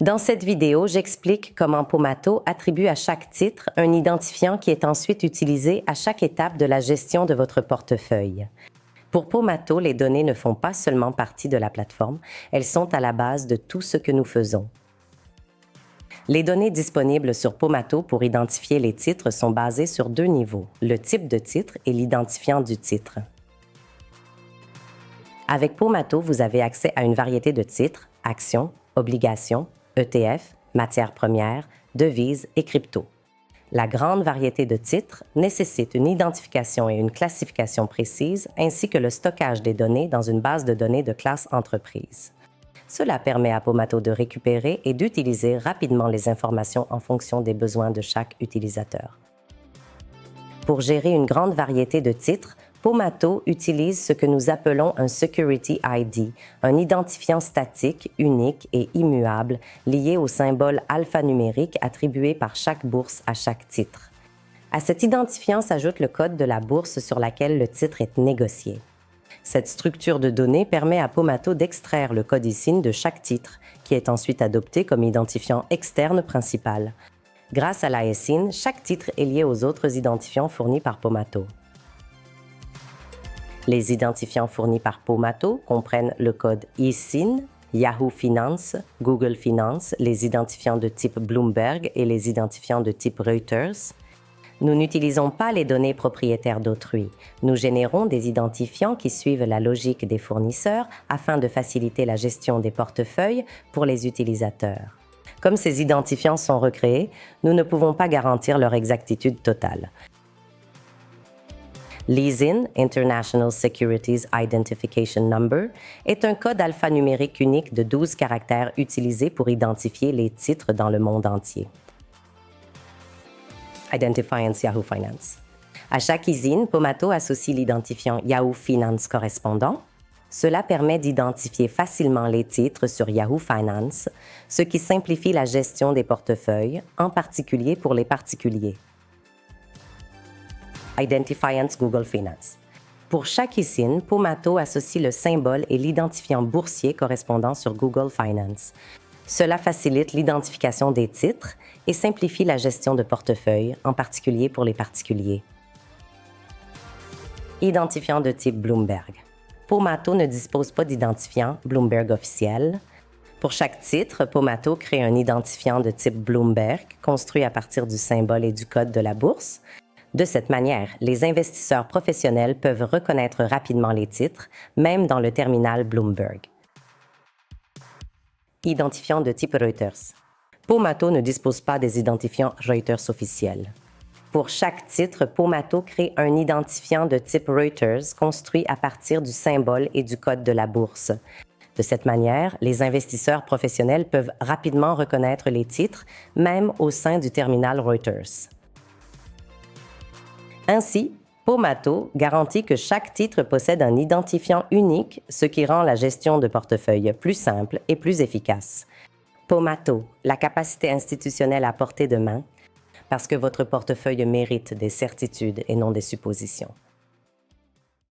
Dans cette vidéo, j'explique comment Pomato attribue à chaque titre un identifiant qui est ensuite utilisé à chaque étape de la gestion de votre portefeuille. Pour Pomato, les données ne font pas seulement partie de la plateforme, elles sont à la base de tout ce que nous faisons. Les données disponibles sur Pomato pour identifier les titres sont basées sur deux niveaux, le type de titre et l'identifiant du titre. Avec Pomato, vous avez accès à une variété de titres, actions, obligations, ETF, matières premières, devises et crypto. La grande variété de titres nécessite une identification et une classification précise ainsi que le stockage des données dans une base de données de classe entreprise. Cela permet à Pomato de récupérer et d'utiliser rapidement les informations en fonction des besoins de chaque utilisateur. Pour gérer une grande variété de titres, Pomato utilise ce que nous appelons un Security ID, un identifiant statique, unique et immuable lié au symbole alphanumérique attribué par chaque bourse à chaque titre. À cet identifiant s'ajoute le code de la bourse sur laquelle le titre est négocié. Cette structure de données permet à Pomato d'extraire le code ISIN de chaque titre, qui est ensuite adopté comme identifiant externe principal. Grâce à la ISIN, chaque titre est lié aux autres identifiants fournis par Pomato. Les identifiants fournis par Pomato comprennent le code ISIN, Yahoo Finance, Google Finance, les identifiants de type Bloomberg et les identifiants de type Reuters. Nous n'utilisons pas les données propriétaires d'autrui. Nous générons des identifiants qui suivent la logique des fournisseurs afin de faciliter la gestion des portefeuilles pour les utilisateurs. Comme ces identifiants sont recréés, nous ne pouvons pas garantir leur exactitude totale. L'ISIN, International Securities Identification Number, est un code alphanumérique unique de 12 caractères utilisé pour identifier les titres dans le monde entier. Identifiant Yahoo Finance. À chaque ISIN, Pomato associe l'identifiant Yahoo Finance correspondant. Cela permet d'identifier facilement les titres sur Yahoo Finance, ce qui simplifie la gestion des portefeuilles, en particulier pour les particuliers. Identifiant Google Finance. Pour chaque ISIN, Pomato associe le symbole et l'identifiant boursier correspondant sur Google Finance. Cela facilite l'identification des titres et simplifie la gestion de portefeuille, en particulier pour les particuliers. Identifiant de type Bloomberg. Pomato ne dispose pas d'identifiant Bloomberg officiel. Pour chaque titre, Pomato crée un identifiant de type Bloomberg construit à partir du symbole et du code de la bourse. De cette manière, les investisseurs professionnels peuvent reconnaître rapidement les titres, même dans le terminal Bloomberg. Identifiant de type Reuters. Pomato ne dispose pas des identifiants Reuters officiels. Pour chaque titre, Pomato crée un identifiant de type Reuters construit à partir du symbole et du code de la bourse. De cette manière, les investisseurs professionnels peuvent rapidement reconnaître les titres, même au sein du terminal Reuters. Ainsi, Pomato garantit que chaque titre possède un identifiant unique, ce qui rend la gestion de portefeuille plus simple et plus efficace. Pomato, la capacité institutionnelle à portée de main, parce que votre portefeuille mérite des certitudes et non des suppositions.